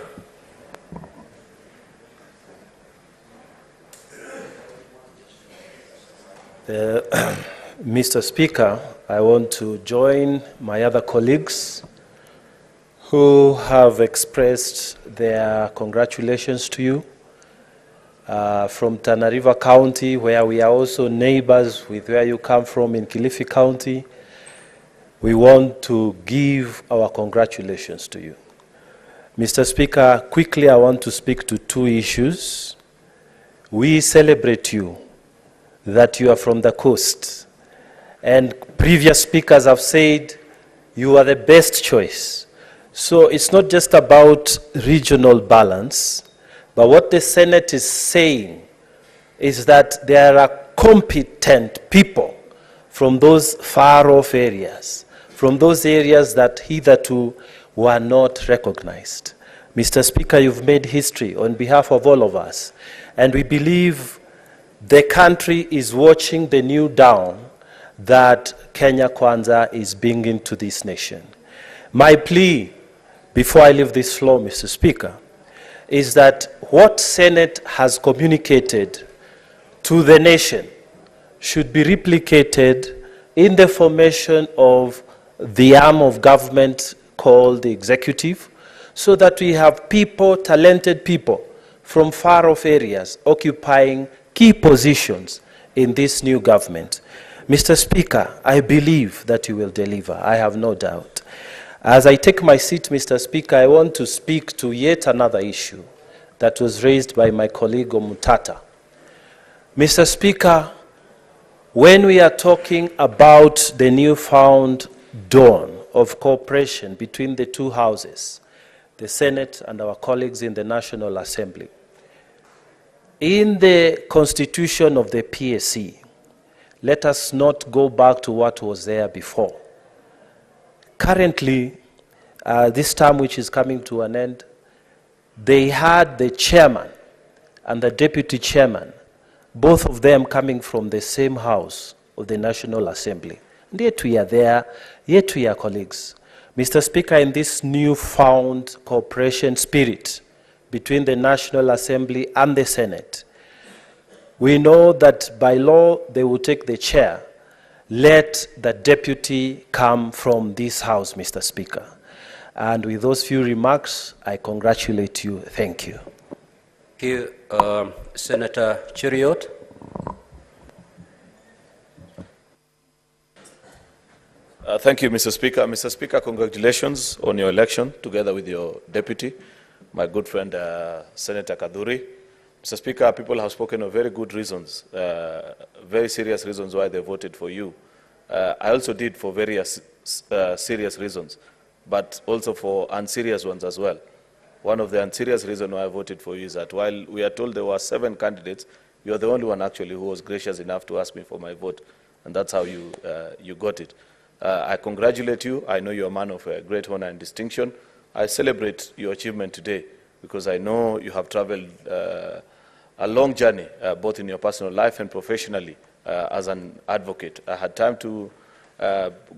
Mr. Speaker, I want to join my other colleagues who have expressed their congratulations to you. From Tana River County, where we are also neighbors with where you come from in Kilifi County, we want to give our congratulations to you. Mr. Speaker, quickly I want to speak to two issues. We celebrate you that you are from the coast, and previous speakers have said you are the best choice. So it's not just about regional balance, But what the Senate is saying is that there are competent people from those far-off areas, from those areas that hitherto were not recognized. Mr. Speaker, you've made history on behalf of all of us, and we believe the country is watching the new dawn that Kenya Kwanza is bringing to this nation. My plea, before I leave this floor, Mr. Speaker, is that what Senate has communicated to the nation should be replicated in the formation of the arm of government called the executive, so that we have people, talented people from far-off areas occupying key positions in this new government. Mr. Speaker, I believe that you will deliver. I have no doubt. As I take my seat, Mr. Speaker, I want to speak to yet another issue that was raised by my colleague Omutata. Mr. Speaker, when we are talking about the newfound dawn of cooperation between the two houses, the Senate and our colleagues in the National Assembly, in the constitution of the PSC, let us not go back to what was there before. Currently, this term which is coming to an end, they had the chairman and the deputy chairman, both of them coming from the same house of the National Assembly. And yet we are there, yet we are colleagues. Mr. Speaker, in this newfound cooperation spirit between the National Assembly and the Senate, we know that by law they will take the chair. Let the deputy come from this house, Mr. Speaker. And with those few remarks, I congratulate you. Thank you. Thank you, Senator Cheriot. Thank you, Mr. Speaker. Mr. Speaker, congratulations on your election together with your deputy, my good friend, Senator Kaduri. Mr. Speaker, people have spoken of very good reasons, very serious reasons why they voted for you. I also did for various serious reasons, but also for unserious ones as well. One of the unserious reasons why I voted for you is that while we are told there were 7 candidates, you are the only one actually who was gracious enough to ask me for my vote, and that's how you got it. I congratulate you. I know you're a man of great honor and distinction. I celebrate your achievement today because I know you have traveled a long journey, both in your personal life and professionally as an advocate. I had time to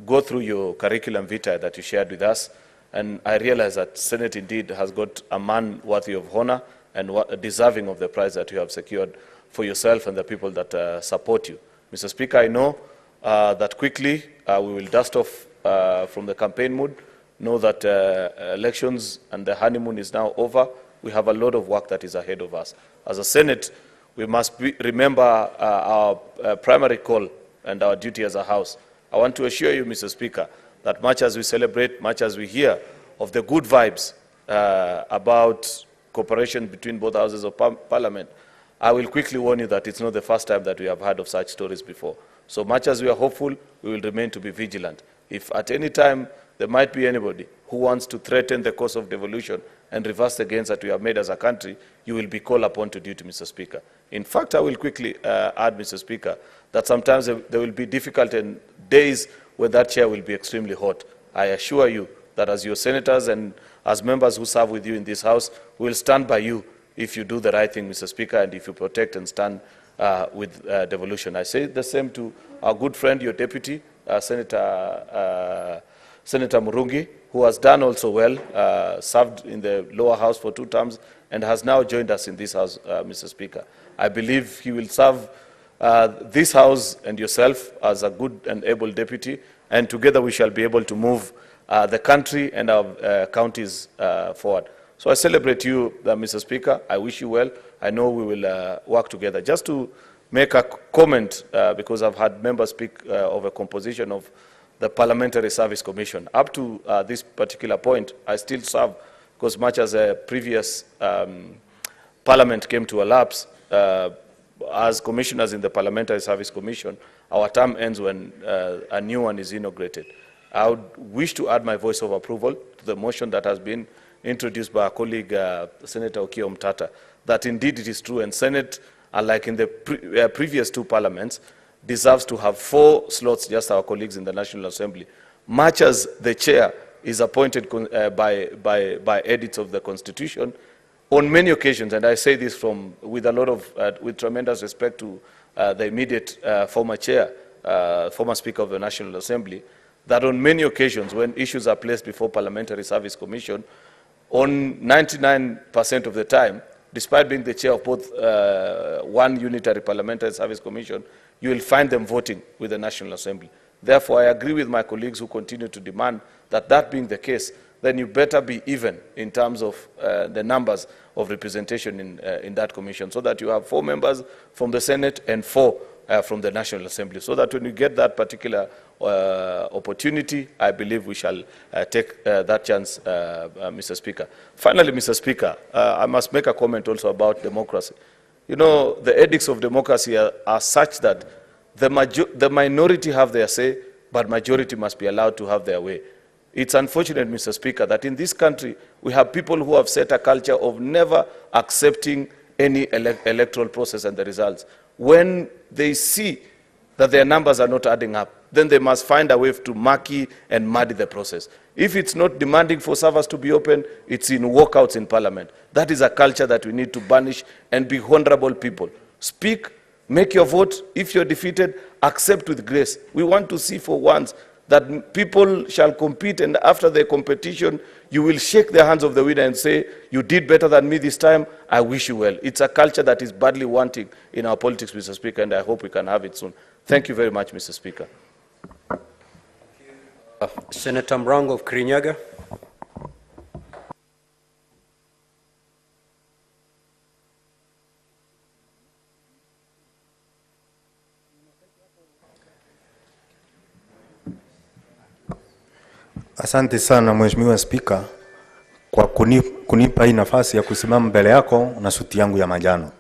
go through your curriculum vitae that you shared with us, and I realized that Senate indeed has got a man worthy of honor and deserving of the prize that you have secured for yourself and the people that support you. Mr. Speaker, I know that quickly we will dust off from the campaign mood, know that elections and the honeymoon is now over. We have a lot of work that is ahead of us. As a Senate, we must remember our primary call and our duty as a House. I want to assure you, Mr. Speaker, that much as we celebrate, much as we hear of the good vibes about cooperation between both houses of Parliament, I will quickly warn you that it's not the first time that we have heard of such stories before. So much as we are hopeful, we will remain to be vigilant. If at any time there might be anybody who wants to threaten the course of devolution and reverse the gains that we have made as a country, you will be called upon to duty, Mr. Speaker. In fact, I will quickly add, Mr. Speaker, that sometimes there will be difficult days when that chair will be extremely hot. I assure you that as your senators and as members who serve with you in this House, we will stand by you if you do the right thing, Mr. Speaker, and if you protect and stand with devolution. I say the same to our good friend, your deputy, Senator Murungi, who has done also well, served in the lower house for 2 terms, and has now joined us in this House, Mr. Speaker. I believe he will serve this House and yourself as a good and able deputy, and together we shall be able to move the country and our counties forward. So I celebrate you, Mr. Speaker. I wish you well. I know we will work together. Just to make a comment, because I've had members speak of a composition of the Parliamentary Service Commission. Up to this particular point, I still serve, because much as a previous Parliament came to a lapse, as commissioners in the Parliamentary Service Commission, our term ends when a new one is inaugurated. I would wish to add my voice of approval to the motion that has been introduced by our colleague, Senator Okiya Omtata, that indeed it is true, and Senate, unlike in the previous two parliaments, deserves to have 4 slots, just our colleagues in the National Assembly, much as the chair is appointed by edicts of the Constitution. On many occasions, and I say this with a lot of, with tremendous respect to the immediate former chair, former Speaker of the National Assembly, that on many occasions when issues are placed before Parliamentary Service Commission, on 99% of the time, despite being the chair of both one unitary Parliamentary Service Commission, you will find them voting with the National Assembly. Therefore, I agree with my colleagues who continue to demand that being the case, then you better be even in terms of the numbers of representation in that commission, so that you have 4 members from the Senate and 4 from the National Assembly, so that when you get that particular opportunity, I believe we shall take that chance, Mr. Speaker. Finally, Mr. Speaker, I must make a comment also about democracy. You know, the edicts of democracy are such that the minority have their say, but majority must be allowed to have their way. It's unfortunate, Mr. Speaker, that in this country, we have people who have set a culture of never accepting any electoral process and the results. When they see that their numbers are not adding up, then they must find a way to murky and muddy the process. If it's not demanding for servers to be open, it's in walkouts in Parliament. That is a culture that we need to banish and be honorable people. Speak, make your vote. If you're defeated, accept with grace. We want to see for once that people shall compete, and after the competition, you will shake the hands of the winner and say, you did better than me this time, I wish you well. It's a culture that is badly wanting in our politics, Mr. Speaker, and I hope we can have it soon. Thank you very much, Mr. Speaker. Senator Mrango of Kirinyaga. Asante sana Mheshimiwa Spika kwa kunipa hii nafasi ya kusimama mbele yako na suti yangu ya manjano.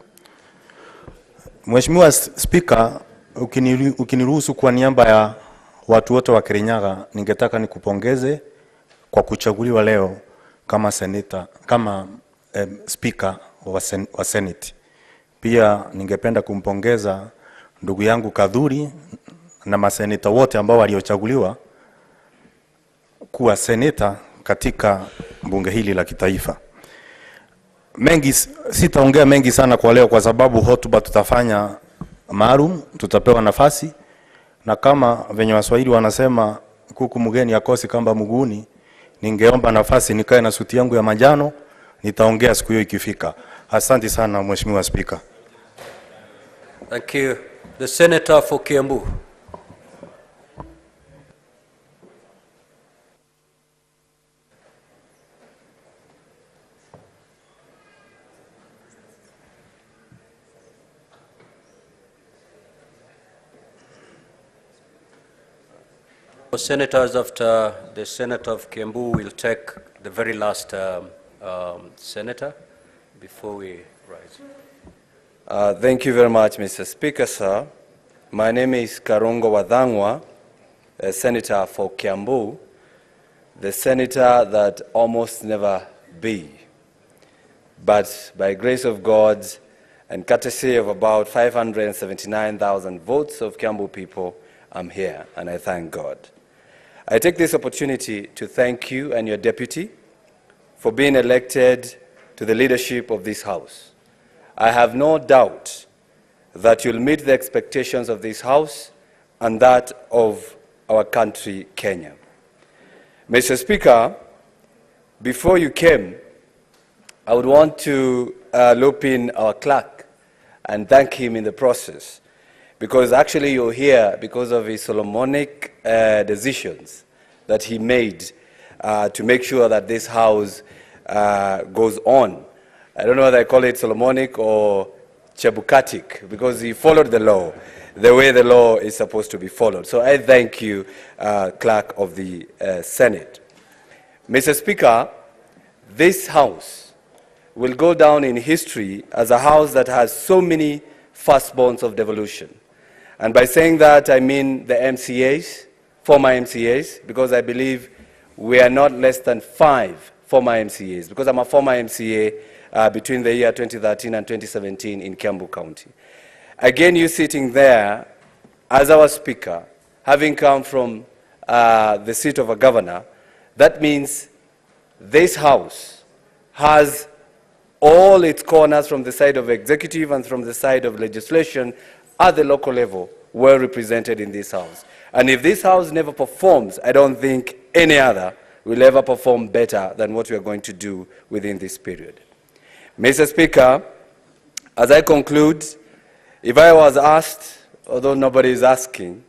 Mheshimiwa Spika, ukiniruhusu kwa niaba ya watu wote wa Kirinyaga, ningetaka nikupongeze kwa kuchaguliwa leo kama seneta, kama Speaker wa Senate. Pia ningependa kumpongeza ndugu yangu Kadhuri na maseneta wote ambao waliochaguliwa kuwa seneta katika bunge hili la kitaifa. Sitaongea mengi sana kwa leo kwa sababu hotuba tutafanya maalum, tutapewa nafasi, na kama venye Waswahili wanasema kuku mgeni akosi kamba mguuni, ningeomba nafasi nikae na suti yangu ya manjano, nitaongea siku hiyo ikifika. Asante sana Mheshimiwa Speaker. Thank you. The Senator for Kiambu. Senators, after the Senator of Kiambu, will take the very last senator before we rise. Thank you very much, Mr. Speaker, sir. My name is Karongo Wadhangwa, a senator for Kiambu, the senator that almost never be. But by grace of God and courtesy of about 579,000 votes of Kiambu people, I'm here, and I thank God. I take this opportunity to thank you and your deputy for being elected to the leadership of this House. I have no doubt that you'll meet the expectations of this House and that of our country, Kenya. Mr. Speaker, before you came, I would want to loop in our clerk and thank him in the process, because actually you're here because of his Solomonic decisions that he made to make sure that this House goes on. I don't know whether I call it Solomonic or Chebukatic, because he followed the law the way the law is supposed to be followed. So I thank you, Clerk of the Senate. Mr. Speaker, this House will go down in history as a House that has so many firstborns of devolution. And by saying that, I mean the MCAs, former MCAs, because I believe we are not less than 5 former MCAs. Because I'm a former MCA, between the year 2013 and 2017 in Kiambu County. Again, you sitting there as our speaker, having come from the seat of a governor, that means this house has all its corners from the side of executive and from the side of legislation at the local level well represented in this house. And if this house never performs, I don't think any other will ever perform better than what we are going to do within this period. Mr. Speaker, as I conclude, if I was asked, although nobody is asking,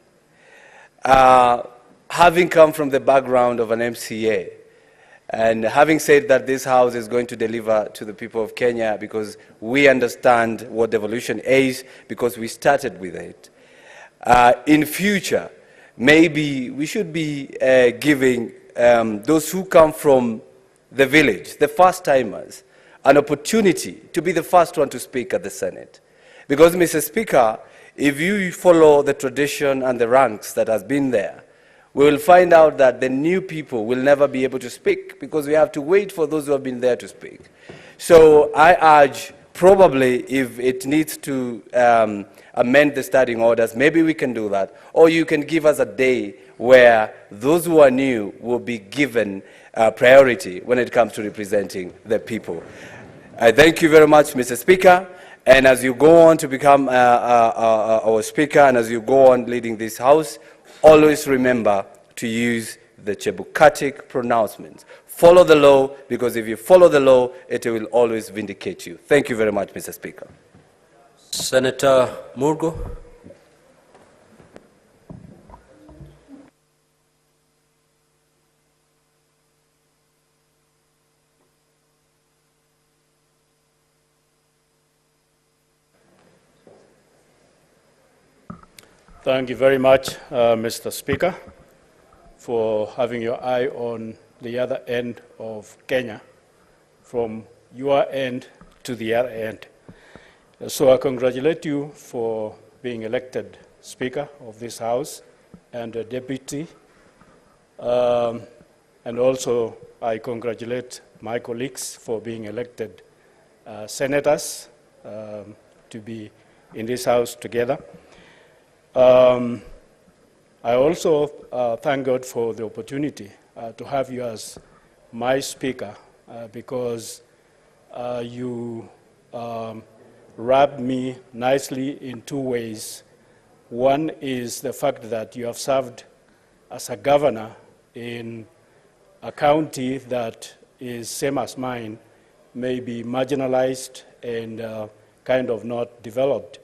having come from the background of an MCA, and having said that this house is going to deliver to the people of Kenya because we understand what devolution is, because we started with it, in future, maybe we should be giving those who come from the village, the first-timers, an opportunity to be the first one to speak at the Senate. Because, Mr. Speaker, if you follow the tradition and the ranks that has been there, we will find out that the new people will never be able to speak because we have to wait for those who have been there to speak. So I urge, probably, if it needs to amend the standing orders, maybe we can do that. Or you can give us a day where those who are new will be given priority when it comes to representing the people. I thank you very much, Mr. Speaker. And as you go on to become our Speaker and as you go on leading this House, always remember to use the Chebukatic pronouncements. Follow the law, because if you follow the law, it will always vindicate you. Thank you very much, Mr. Speaker. Senator Murgo. Thank you very much, Mr. Speaker, for having your eye on the other end of Kenya, from your end to the other end. So I congratulate you for being elected Speaker of this House and a Deputy. And also I congratulate my colleagues for being elected Senators to be in this House together. I also thank God for the opportunity to have you as my Speaker because you wrapped me nicely in two ways. One is the fact that you have served as a governor in a county that is same as mine, maybe marginalized and kind of not developed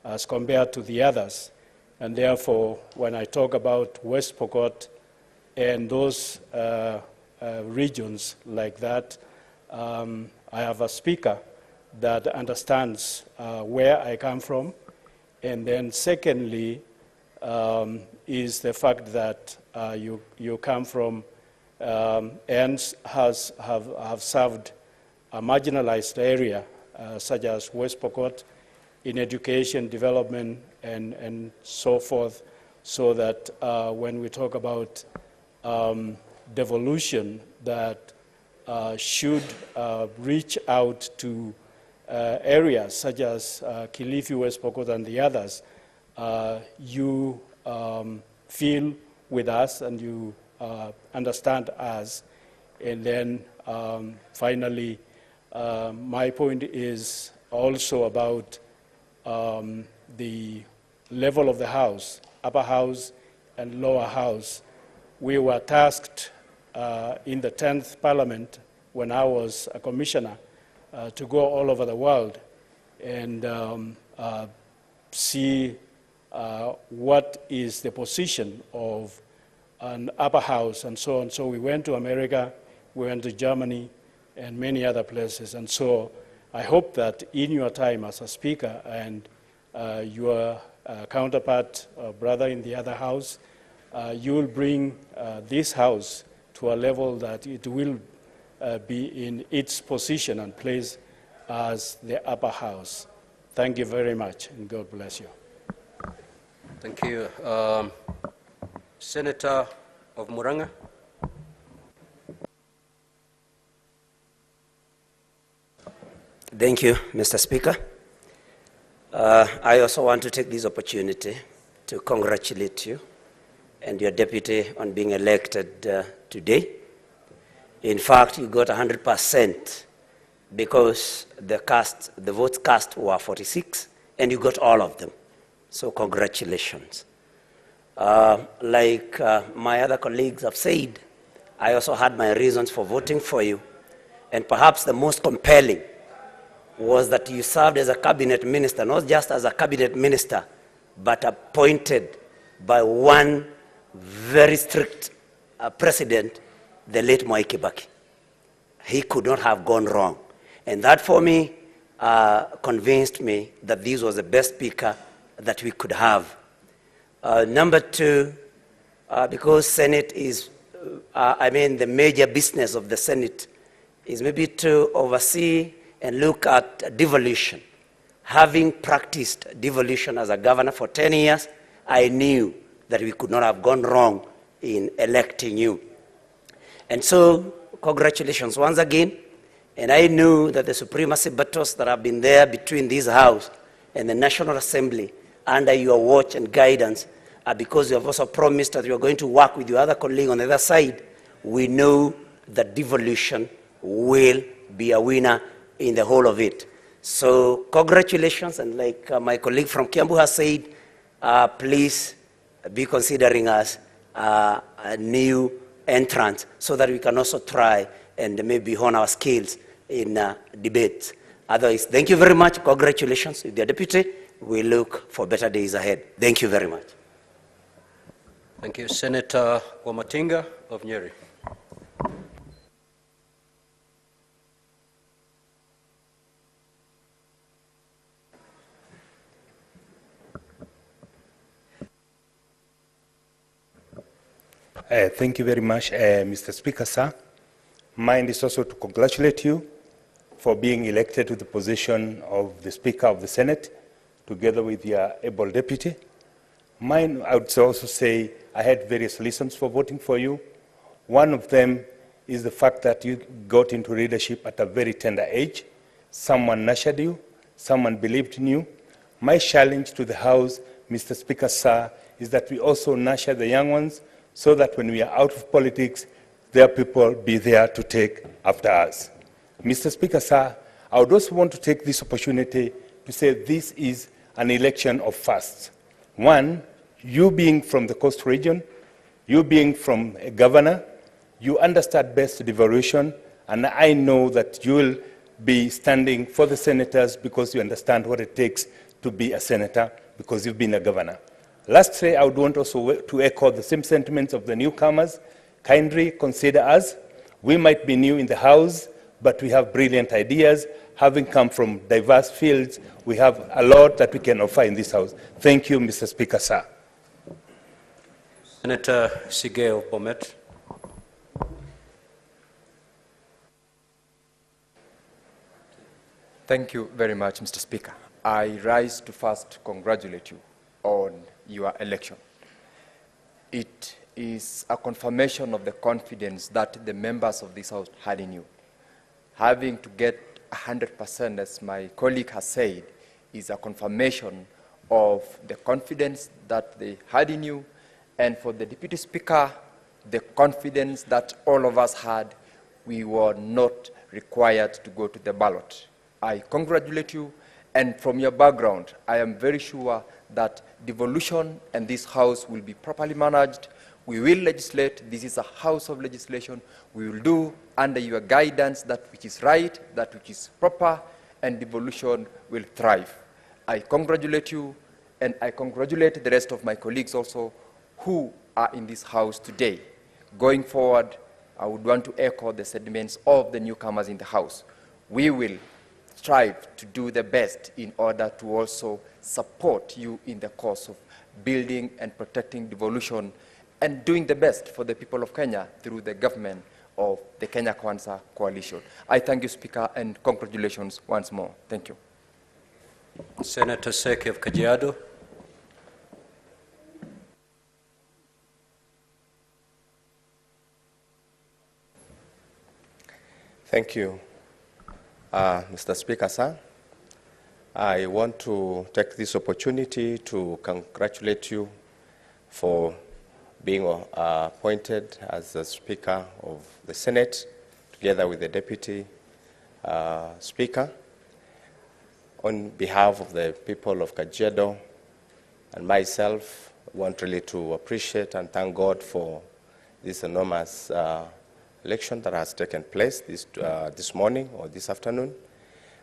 as compared to the others. And therefore, when I talk about West Pokot and those regions like that, I have a speaker that understands where I come from. And then secondly, is the fact that you come from and have served a marginalized area such as West Pokot in education, development, and so forth, so that when we talk about devolution that should reach out to areas such as Kilifi, West Pokot, and the others, you feel with us and you understand us. And then finally, my point is also about the level of the House, upper house and lower house. We were tasked in the 10th Parliament when I was a commissioner to go all over the world and see what is the position of an upper house and so on. So we went to America, we went to Germany and many other places. And so I hope that in your time as a speaker and your counterpart, brother in the other house, you will bring this house to a level that it will be in its position and place as the upper house. Thank you very much, and God bless you. Thank you. Senator of Muranga. Thank you, Mr. Speaker. I also want to take this opportunity to congratulate you and your deputy on being elected today. In fact, you got 100% because the votes cast were 46, and you got all of them. So congratulations. Like my other colleagues have said, I also had my reasons for voting for you, and perhaps the most compelling was that you served as a cabinet minister, not just as a cabinet minister, but appointed by one very strict president, the late Mwai Kibaki. He could not have gone wrong. And that for me convinced me that this was the best speaker that we could have. Number two, because Senate is, the major business of the Senate is maybe to oversee and look at devolution. Having practiced devolution as a governor for 10 years, I knew that we could not have gone wrong in electing you. And so, congratulations once again. And I knew that the supremacy battles that have been there between this House and the National Assembly under your watch and guidance are because you have also promised that you are going to work with your other colleague on the other side. We know that devolution will be a winner in the whole of it. So congratulations, and like my colleague from Kiambu has said, please be considering us a new entrant so that we can also try and maybe hone our skills in debates. Otherwise, thank you very much. Congratulations with your deputy. We look for better days ahead. Thank you very much. Thank you. Senator Wamatinga of Nyeri. Thank you very much, Mr. Speaker, sir. Mine is also to congratulate you for being elected to the position of the Speaker of the Senate, together with your able deputy. Mine, I would also say, I had various reasons for voting for you. One of them is the fact that you got into leadership at a very tender age. Someone nurtured you, someone believed in you. My challenge to the House, Mr. Speaker, sir, is that we also nurture the young ones, so that when we are out of politics, their people be there to take after us. Mr. Speaker, sir, I would also want to take this opportunity to say this is an election of firsts. One, you being from the coast region, you being from a governor, you understand best devolution, and I know that you will be standing for the senators because you understand what it takes to be a senator, because you've been a governor. Lastly, I would want also to echo the same sentiments of the newcomers. Kindly consider us. We might be new in the House, but we have brilliant ideas. Having come from diverse fields, we have a lot that we can offer in this House. Thank you, Mr. Speaker, sir. Senator Sige of Bomet. Thank you very much, Mr. Speaker. I rise to first congratulate you on your election. It is a confirmation of the confidence that the members of this House had in you. Having to get 100%, as my colleague has said, is a confirmation of the confidence that they had in you, and for the Deputy Speaker, the confidence that all of us had. We were not required to go to the ballot. I congratulate you, and from your background, I am very sure that devolution and this House will be properly managed. We will legislate. This is a House of legislation. We will do under your guidance that which is right, that which is proper, and devolution will thrive. I congratulate you, and I congratulate the rest of my colleagues also who are in this House today. Going forward, I would want to echo the sentiments of the newcomers in the House. We will strive to do the best in order to also support you in the cause of building and protecting devolution and doing the best for the people of Kenya through the government of the Kenya Kwanza coalition. I thank you, Speaker, and congratulations once more. Thank you. Senator Seki of Kajiado. Thank you. Mr. Speaker, sir, I want to take this opportunity to congratulate you for being appointed as the Speaker of the Senate, together with the Deputy Speaker. On behalf of the people of Kajiado and myself, I want really to appreciate and thank God for this enormous election that has taken place this morning or this afternoon.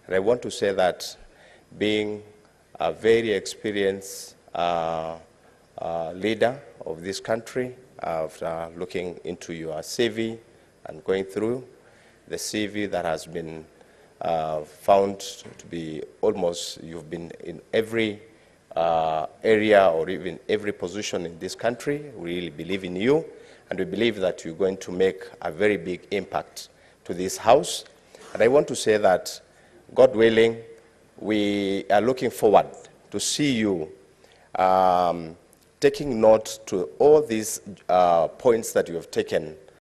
And I want to say that being a very experienced leader of this country, after looking into your CV and going through the CV that has been found to be almost, you've been in every area or even every position in this country. We really believe in you, and we believe that you're going to make a very big impact to this House. And I want to say that, God willing, we are looking forward to see you taking note to all these points that you have taken